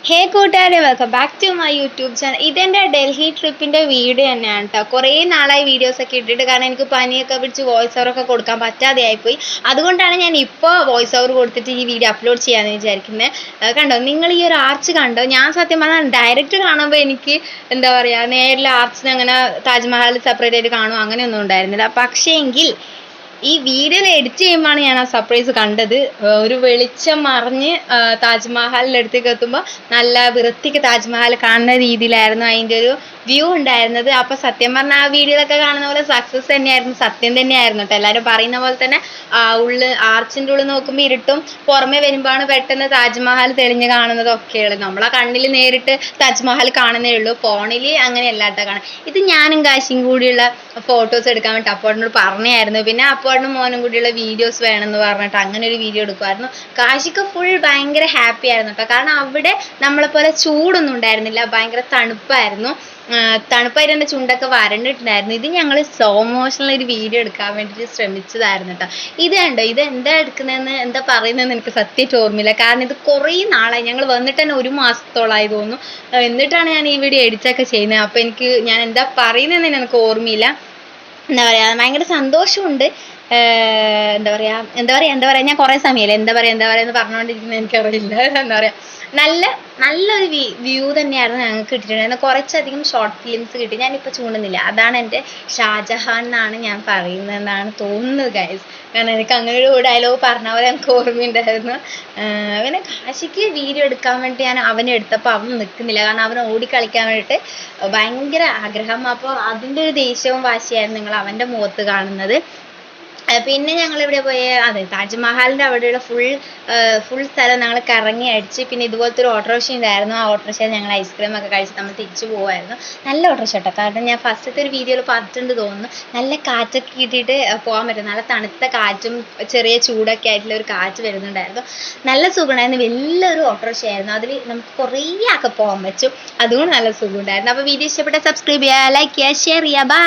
ഹേ കൂട്ടുകാരെ, welcome back to my YouTube channel. ഇതെൻ്റെ Delhi ട്രിപ്പിൻ്റെ video തന്നെയാണ് കേട്ടോ. കുറേ നാളായി വീഡിയോസൊക്കെ ഇട്ടിട്ട്, കാരണം എനിക്ക് പനിയൊക്കെ പിടിച്ച് വോയിസ് ഓവറൊക്കെ കൊടുക്കാൻ പറ്റാതെ ആയിപ്പോയി. അതുകൊണ്ടാണ് ഞാൻ ഇപ്പോൾ വോയിസ് ഓവർ കൊടുത്തിട്ട് ഈ വീഡിയോ അപ്ലോഡ് ചെയ്യാമെന്ന് വിചാരിക്കുന്നത്. കണ്ടോ, നിങ്ങൾ ഈ ഒരു ആർച്ച് കണ്ടോ? ഞാൻ സത്യം പറഞ്ഞാൽ ഡയറക്റ്റ് കാണുമ്പോൾ എനിക്ക് എന്താ പറയുക, നേരിൽ ആർച്ചിന് അങ്ങനെ താജ്മഹൽ സെപ്പറേറ്റ് ആയിട്ട് കാണും അങ്ങനെയൊന്നും ഉണ്ടായിരുന്നില്ല. പക്ഷേ എങ്കിൽ ഈ വീഡിയോയിൽ എഡിറ്റ് ചെയ്യുമ്പോഴാണ് ഞാൻ ആ സർപ്രൈസ് കണ്ടത്. ഒരു വെളിച്ചം മറിഞ്ഞ് താജ്മഹലിൻ്റെ അടുത്തേക്ക് എത്തുമ്പോൾ നല്ല വൃത്തിക്ക് താജ്മഹൽ കാണുന്ന രീതിയിലായിരുന്നു അതിൻ്റെ ഒരു വ്യൂ ഉണ്ടായിരുന്നത്. അപ്പോൾ സത്യം പറഞ്ഞാൽ ആ വീഡിയോയിലൊക്കെ കാണുന്ന പോലെ സക്സസ് തന്നെയായിരുന്നു, സത്യം തന്നെയായിരുന്നു കേട്ടോ. എല്ലാവരും പറയുന്ന പോലെ തന്നെ ആർച്ചിൻ്റെ ഉള്ളിൽ നോക്കുമ്പോൾ ഇരുട്ടും, പുറമെ വരുമ്പോഴാണ് പെട്ടെന്ന് താജ്മഹൽ തെളിഞ്ഞ് കാണുന്നതൊക്കെയുള്ളൂ. നമ്മളെ കണ്ണിൽ നേരിട്ട് താജ്മഹൽ കാണുന്നേ ഉള്ളൂ, ഫോണിൽ അങ്ങനെയല്ല കേട്ടോ കാണാം. ഇത് ഞാനും കാശിയും കൂടിയുള്ള ഫോട്ടോസ് എടുക്കാൻ വേണ്ടി അപ്പോഴോട് പറഞ്ഞായിരുന്നു. പിന്നെ അപ്പോഴും മോനും കൂടിയുള്ള വീഡിയോസ് വേണമെന്ന് പറഞ്ഞിട്ട് അങ്ങനെ ഒരു വീഡിയോ എടുക്കുമായിരുന്നു. കാശിക്ക് ഫുൾ ഭയങ്കര ഹാപ്പി ആയിരുന്നു കേട്ടോ. കാരണം അവിടെ നമ്മളെപ്പോലെ ചൂടൊന്നും ഉണ്ടായിരുന്നില്ല, ഭയങ്കര തണുപ്പായിരുന്നു. തണുപ്പായിട്ട് എൻ്റെ ചുണ്ടൊക്കെ വരണ്ടിട്ടുണ്ടായിരുന്നു. ഇത് ഞങ്ങൾ സ്ലോ മോഷനിൽ ഒരു വീഡിയോ എടുക്കാൻ വേണ്ടിയിട്ട് ശ്രമിച്ചതായിരുന്നു കേട്ടോ. ഇത് കണ്ടോ, ഇത് എന്താ എടുക്കുന്നതെന്ന് എന്താ പറയുന്നതെന്ന് എനിക്ക് സത്യമായിട്ട് ഓർമ്മയില്ല. കാരണം ഇത് കുറേ നാളായി, ഞങ്ങൾ വന്നിട്ട് തന്നെ 1 മാസത്തോളമായി തോന്നുന്നു. എന്നിട്ടാണ് ഞാൻ ഈ വീഡിയോ എഡിറ്റൊക്കെ ചെയ്യുന്നത്. അപ്പോൾ ഞാൻ എന്താ പറയുന്നതെന്ന് എനിക്ക് ഓർമ്മയില്ല. എന്താ പറയുക, ഭയങ്കര സന്തോഷമുണ്ട്. എന്താ പറയുക ഞാൻ കുറേ സമയമല്ലേ എന്താ പറയുക എന്ന് പറഞ്ഞുകൊണ്ടിരിക്കുന്നത് എനിക്കറിയില്ല. എന്താ പറയുക, നല്ലൊരു വ്യൂ തന്നെയായിരുന്നു ഞങ്ങൾക്ക് കിട്ടിയിട്ടുണ്ടായിരുന്നു. കുറച്ചധികം ഷോർട്ട് ഫിലിംസ് കിട്ടി. ഞാനിപ്പോൾ ചൂണ്ടുന്നില്ല, അതാണ് എൻ്റെ ഷാജഹാൻ എന്നാണ് ഞാൻ പറയുന്നതെന്നാണ് തോന്നുന്നത് ഗൈസ്. കാരണം എനിക്ക് അങ്ങനെ ഒരു ഡയലോഗ് പറഞ്ഞ പോലെ എനിക്ക് ഓർമ്മയുണ്ടായിരുന്നു. അങ്ങനെ കാശിക്ക് വീഡിയോ എടുക്കാൻ വേണ്ടി ഞാൻ അവനെ എടുത്തപ്പോൾ അവൻ നിൽക്കുന്നില്ല. കാരണം അവൻ ഓടിക്കളിക്കാൻ വേണ്ടിയിട്ട് ഭയങ്കര ആഗ്രഹം. അപ്പോൾ അതിൻ്റെ ഒരു ദേഷ്യവും വാശിയായിരുന്നു നിങ്ങൾ അവൻ്റെ മുഖത്ത് കാണുന്നത്. പിന്നെ ഞങ്ങൾ ഇവിടെ പോയ താജ്മഹലിൻ്റെ അവിടെയുള്ള ഫുൾ സ്ഥലം ഞങ്ങൾ കറങ്ങി അടിച്ച്. പിന്നെ ഇതുപോലത്തെ ഒരു ഓട്ടോറിക്ഷ ഉണ്ടായിരുന്നു. ആ ഓട്ടോറിക്ഷയിൽ ഞങ്ങൾ ഐസ്ക്രീം ഒക്കെ കഴിച്ച് നമ്മൾ തിരിച്ചു പോകുമായിരുന്നു. നല്ല ഓട്ടോറിക്ഷ കേട്ടോ. കാരണം ഞാൻ ഫസ്റ്റത്തെ ഒരു വീഡിയോയിൽ പറഞ്ഞിട്ടുണ്ട് തോന്നുന്നു. നല്ല കാറ്റൊക്കെ കിട്ടിയിട്ട് പോകാൻ പറ്റും. നല്ല തണുത്ത കാറ്റും ചെറിയ ചൂടൊക്കെ ആയിട്ടുള്ള ഒരു കാറ്റ് വരുന്നുണ്ടായിരുന്നു. നല്ല സുഖമുണ്ടായിരുന്നു. വലിയൊരു ഓട്ടോറിക്ഷ ആയിരുന്നു. അതിൽ നമുക്ക് കുറേ ഒക്കെ പോകാൻ പറ്റും. അതുകൊണ്ട് നല്ല സുഖമുണ്ടായിരുന്നു. അപ്പോൾ വീഡിയോ ഇഷ്ടപ്പെട്ടാൽ സബ്സ്ക്രൈബ് ചെയ്യുക, ലൈക്ക് ചെയ്യുക, ഷെയർ ചെയ്യുക. ബൈ.